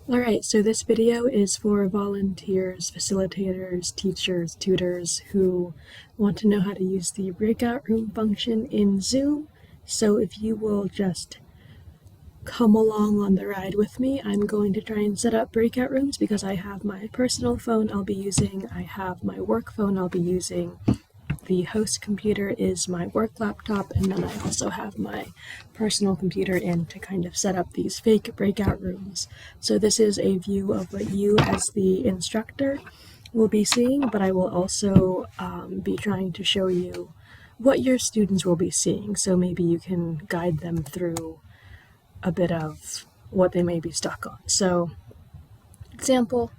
Alright, so this video is for volunteers, facilitators, teachers, tutors who want to know how to use the breakout room function in Zoom. So if you will just come along on the ride with me, I'm going to try and set up breakout rooms because I have my personal phone I'll be using, I have my work phone I'll be using. The host computer is my work laptop, and then I also have my personal computer in to kind of set up these fake breakout rooms. So this is a view of what you as the instructor will be seeing, but I will also be trying to show you what your students will be seeing, so maybe you can guide them through a bit of what they may be stuck on. So, example,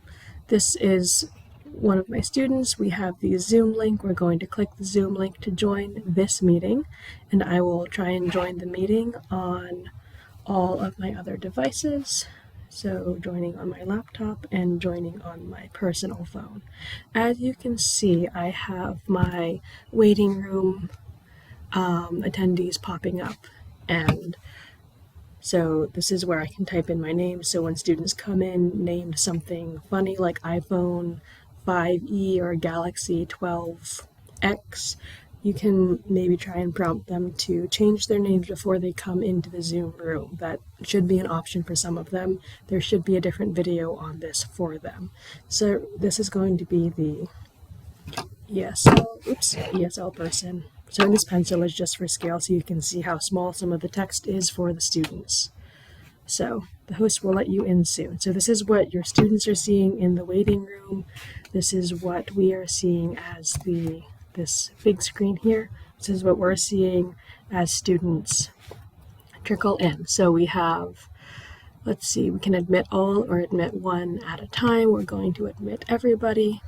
this is one of my students. We have the Zoom link. We're going to click the Zoom link to join this meeting, and I will try and join the meeting on all of my other devices. So joining on my laptop and joining on my personal phone. As you can see, I have my waiting room attendees popping up, and so this is where I can type in my name. So when students come in named something funny like iPhone 5E or Galaxy 12X, you can maybe try and prompt them to change their names before they come into the Zoom room. That should be an option for some of them. There should be a different video on this for them. So this is going to be the ESL person. So this pencil is just for scale, so you can see how small some of the text is for the students. So the host will let you in soon. So this is what your students are seeing in the waiting room. This is what we are seeing as this big screen here. This is what we're seeing as students trickle in. So we have, let's see, we can admit all or admit one at a time. We're going to admit everybody,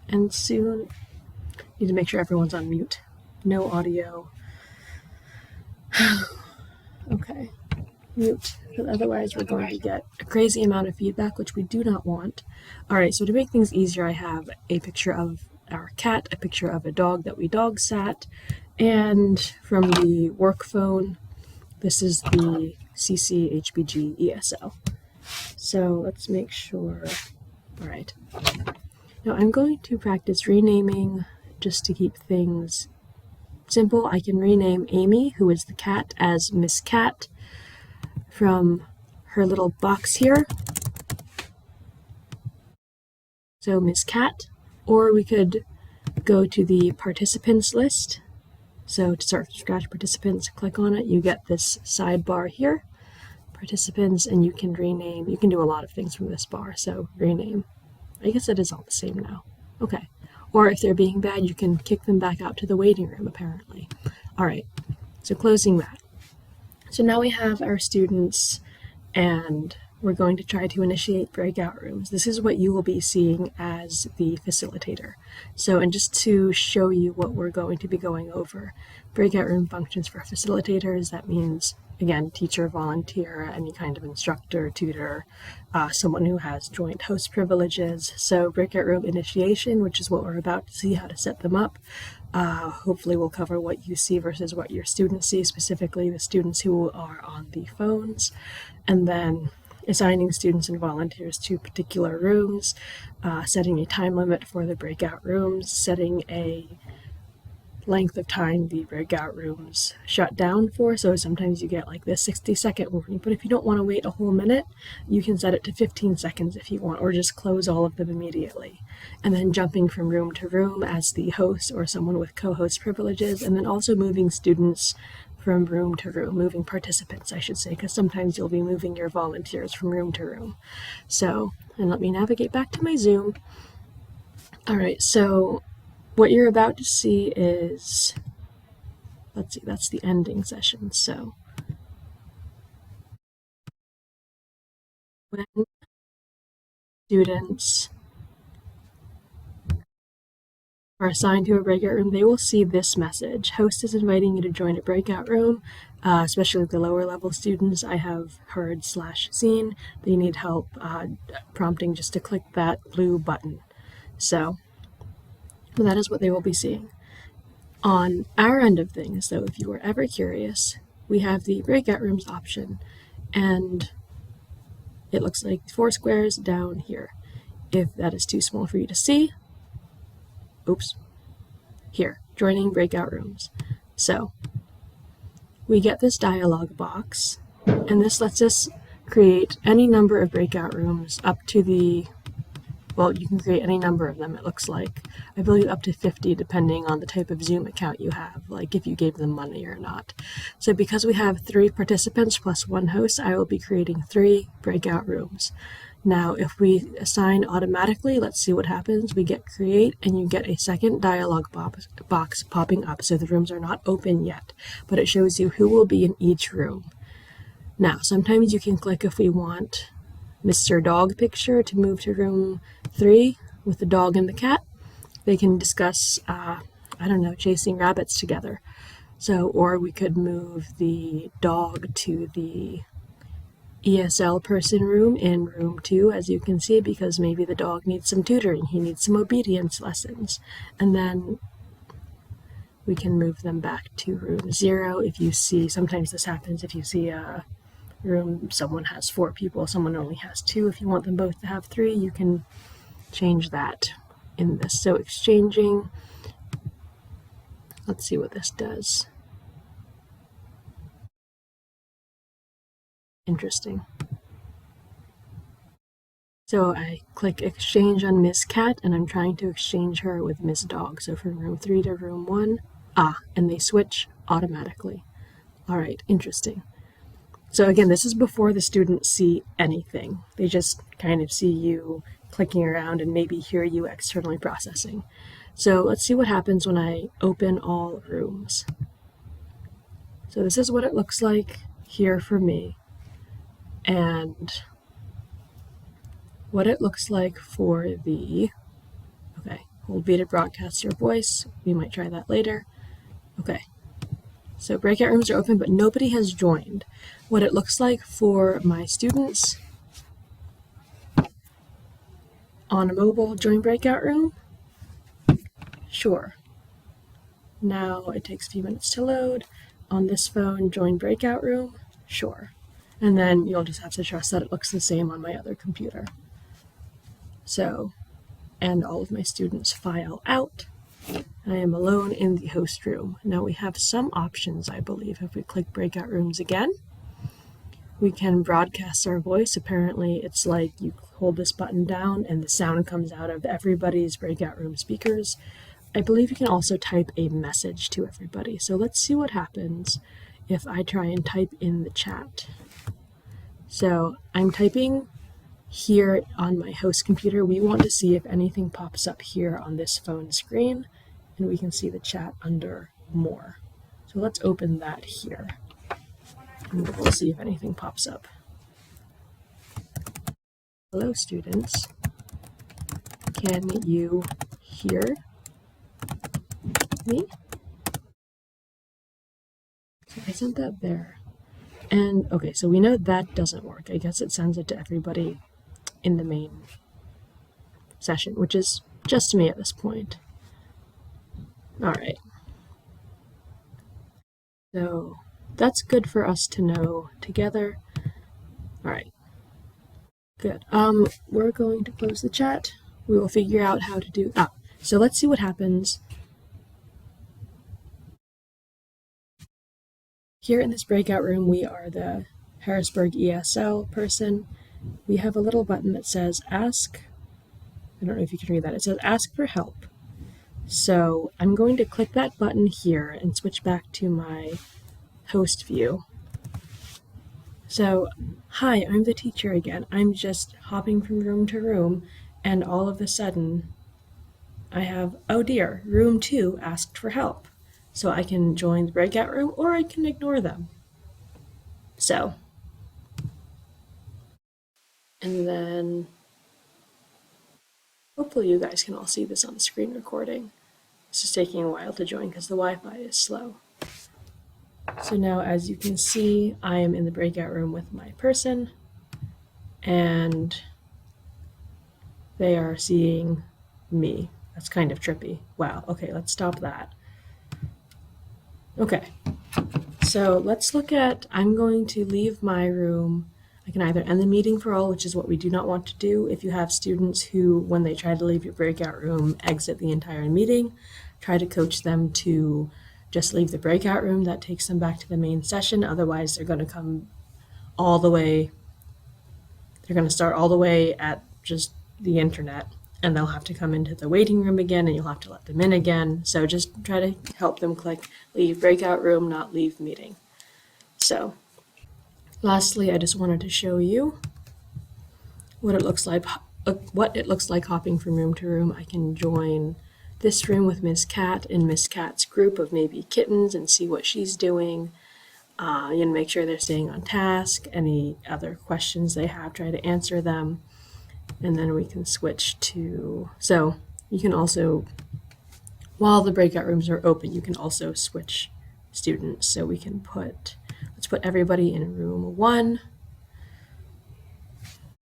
and soon need to make sure everyone's on mute. No audio. Okay, mute, because otherwise we're going to get a crazy amount of feedback, which we do not want. All right, so to make things easier, I have a picture of our cat, a picture of a dog that we dog sat, and from the work phone, this is the CC-HBG ESL. So let's make sure. All right. Now I'm going to practice renaming just to keep things simple. I can rename Amy, who is the cat, as Miss Cat from her little box here. So Miss Cat, or we could go to the participants list. So to start from scratch participants, click on it. You get this sidebar here, participants, and you can rename. You can do a lot of things from this bar. So rename. I guess it is all the same now. Okay. Or if they're being bad, you can kick them back out to the waiting room, apparently. All right, so closing that. So now we have our students, and we're going to try to initiate breakout rooms. This is what you will be seeing as the facilitator. So, and just to show you what we're going to be going over, breakout room functions for facilitators, that means, again, teacher, volunteer, any kind of instructor, tutor, someone who has joint host privileges. So breakout room initiation, which is what we're about to see how to set them up. Hopefully we'll cover what you see versus what your students see, specifically the students who are on the phones, and then assigning students and volunteers to particular rooms, setting a time limit for the breakout rooms, setting a length of time the breakout rooms shut down for. So sometimes you get like this 60-second warning, but if you don't want to wait a whole minute, you can set it to 15 seconds if you want, or just close all of them immediately. And then jumping from room to room as the host or someone with co-host privileges, and then also moving students from room to room, moving participants, I should say, because sometimes you'll be moving your volunteers from room to room. So, and let me navigate back to my Zoom. All right, so what you're about to see is, let's see, that's the ending session. So when students are assigned to a breakout room, they will see this message. Host is inviting you to join a breakout room, especially the lower level students. I have heard/seen they need help prompting just to click that blue button. So that is what they will be seeing. On our end of things, though, if you are ever curious, we have the breakout rooms option, and it looks like 4 squares down here. If that is too small for you to see, oops, here, joining breakout rooms. So we get this dialog box, and this lets us create any number of breakout rooms up to the, well, you can create any number of them, it looks like. I believe up to 50 depending on the type of Zoom account you have, like if you gave them money or not. So because we have 3 participants plus 1 host, I will be creating 3 breakout rooms. Now, if we assign automatically, let's see what happens. We get create, and you get a second dialog box popping up. So the rooms are not open yet, but it shows you who will be in each room. Now, sometimes you can click if we want Mr. Dog picture to move to room 3 with the dog and the cat. They can discuss, I don't know, chasing rabbits together. So, or we could move the dog to the ESL person room in room 2, as you can see, because maybe the dog needs some tutoring, he needs some obedience lessons. And then we can move them back to room 0 if you see, sometimes this happens if you see a room, someone has 4 people, someone only has 2. If you want them both to have 3, you can change that in this. So exchanging, let's see what this does. Interesting. So I click exchange on Miss Cat, and I'm trying to exchange her with Miss Dog. So from room 3 to room 1, and they switch automatically. All right, interesting. So again, this is before the students see anything. They just kind of see you clicking around and maybe hear you externally processing. So let's see what happens when I open all rooms. So this is what it looks like here for me, and what it looks like for the, okay, hold V to broadcast your voice. We might try that later. Okay, so breakout rooms are open, but nobody has joined. What it looks like for my students on a mobile, join breakout room, sure. Now it takes a few minutes to load. On this phone, join breakout room, sure. And then you'll just have to trust that it looks the same on my other computer. So, and all of my students file out. I am alone in the host room. Now we have some options, I believe. If we click breakout rooms again, we can broadcast our voice. Apparently it's like you hold this button down and the sound comes out of everybody's breakout room speakers. I believe you can also type a message to everybody. So let's see what happens if I try and type in the chat. So I'm typing here on my host computer. We want to see if anything pops up here on this phone screen, and we can see the chat under more. So let's open that here, and we'll see if anything pops up. Hello students, can you hear me? So I sent that there. And okay, so we know that doesn't work. I guess it sends it to everybody in the main session, which is just me at this point. All right. So that's good for us to know together. All right. Good. We're going to close the chat. We will figure out how to do, so let's see what happens. Here in this breakout room, we are the Harrisburg ESL person. We have a little button that says ask. I don't know if you can read that. It says ask for help. So I'm going to click that button here and switch back to my host view. So, hi, I'm the teacher again. I'm just hopping from room to room, and all of a sudden I have, oh dear, room 2 asked for help. So I can join the breakout room or I can ignore them. So, and then hopefully you guys can all see this on the screen recording. This is taking a while to join because the Wi-Fi is slow. So now, as you can see, I am in the breakout room with my person, and they are seeing me. That's kind of trippy. Wow, okay, let's stop that. Okay, so let's look at, I'm going to leave my room. I can either end the meeting for all, which is what we do not want to do. If you have students who, when they try to leave your breakout room, exit the entire meeting, try to coach them to just leave the breakout room. That takes them back to the main session. Otherwise, they're going to come all the way, they're going to start all the way at just the internet, and they'll have to come into the waiting room again, and you'll have to let them in again. So just try to help them click leave breakout room, not leave meeting. So lastly, I just wanted to show you what it looks like hopping from room to room. I can join this room with Miss Cat in Miss Cat's group of maybe kittens and see what she's doing. And make sure they're staying on task. Any other questions they have, try to answer them. And then we can switch to, so you can also, while the breakout rooms are open, you can also switch students. So we can let's put everybody in room 1.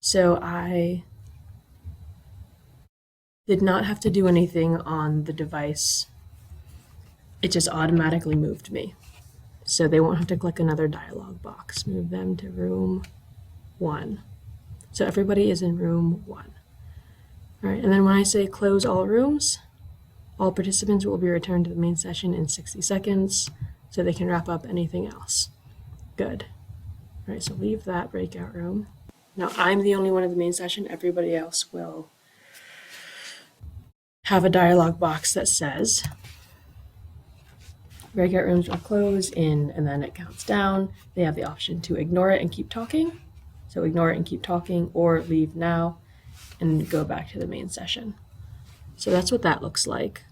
So I did not have to do anything on the device. It just automatically moved me. So they won't have to click another dialog box. Move them to room 1. So everybody is in room 1. All right, and then when I say close all rooms, all participants will be returned to the main session in 60 seconds so they can wrap up anything else. Good. All right, so leave that breakout room. Now I'm the only one in the main session. Everybody else will have a dialog box that says breakout rooms will close in, and then it counts down. They have the option to ignore it and keep talking. So ignore it and keep talking, or leave now and go back to the main session. So that's what that looks like.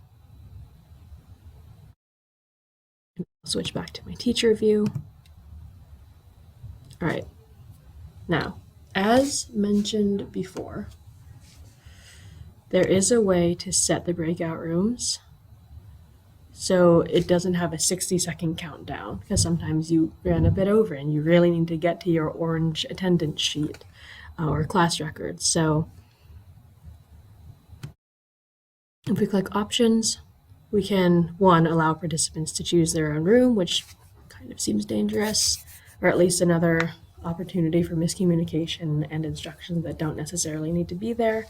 I'll switch back to my teacher view. All right. Now, as mentioned before, there is a way to set the breakout rooms so it doesn't have a 60-second countdown, because sometimes you ran a bit over and you really need to get to your orange attendance sheet or class records. So if we click options, we can, 1, allow participants to choose their own room, which kind of seems dangerous, or at least another opportunity for miscommunication and instructions that don't necessarily need to be there.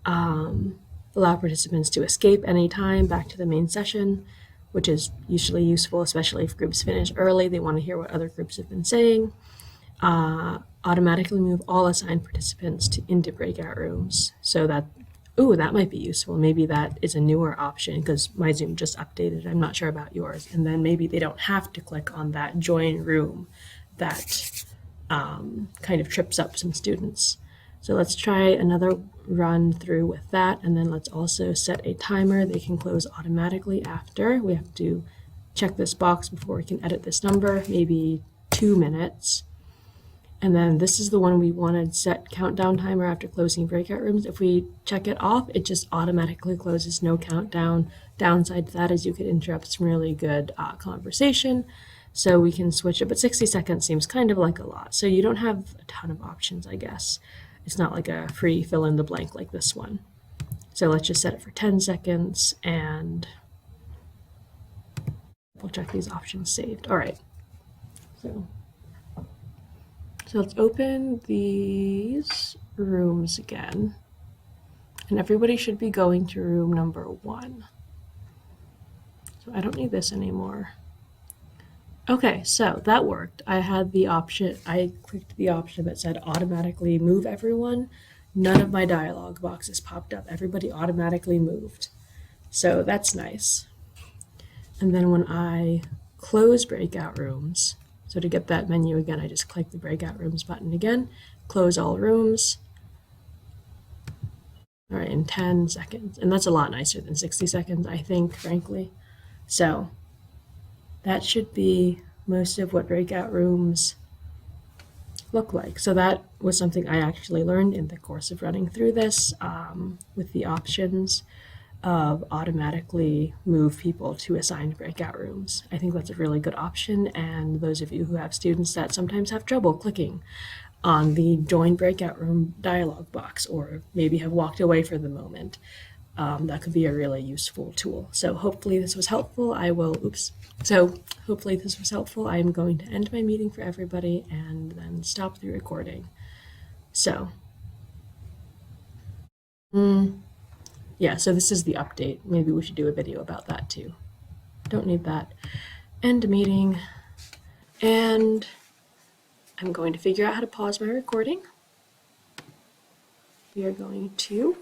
Allow participants to escape anytime back to the main session, which is usually useful, especially if groups finish early. They want to hear what other groups have been saying. Automatically move all assigned participants into breakout rooms. So that, that might be useful. Maybe that is a newer option because my Zoom just updated. I'm not sure about yours. And then maybe they don't have to click on that join room that kind of trips up some students. So let's try another run through with that, and then let's also set a timer. They can close automatically after. We have to check this box before we can edit this number, maybe 2 minutes. And then this is the one we wanted, set countdown timer after closing breakout rooms. If we check it off, it just automatically closes, no countdown. Downside to that is you could interrupt some really good conversation. So we can switch it, but 60 seconds seems kind of like a lot. So you don't have a ton of options, I guess. It's not like a free fill in the blank like this one. So let's just set it for 10 seconds and we'll check these options saved. All right. So let's open these rooms again. And everybody should be going to room number 1. So I don't need this anymore. Okay, so that worked. I had the option, I clicked the option that said automatically move everyone. None of my dialog boxes popped up. Everybody automatically moved. So that's nice. And then when I close breakout rooms, so to get that menu again, I just click the breakout rooms button again, close all rooms. All right, in 10 seconds. And that's a lot nicer than 60 seconds, I think, frankly. So that should be most of what breakout rooms look like. So that was something I actually learned in the course of running through this with the options of automatically move people to assigned breakout rooms. I think that's a really good option, and those of you who have students that sometimes have trouble clicking on the join breakout room dialog box or maybe have walked away for the moment, that could be a really useful tool. So hopefully this was helpful. Hopefully this was helpful. I'm going to end my meeting for everybody and then stop the recording. So, yeah, so this is the update. Maybe we should do a video about that too. Don't need that. End meeting. And I'm going to figure out how to pause my recording. We are going to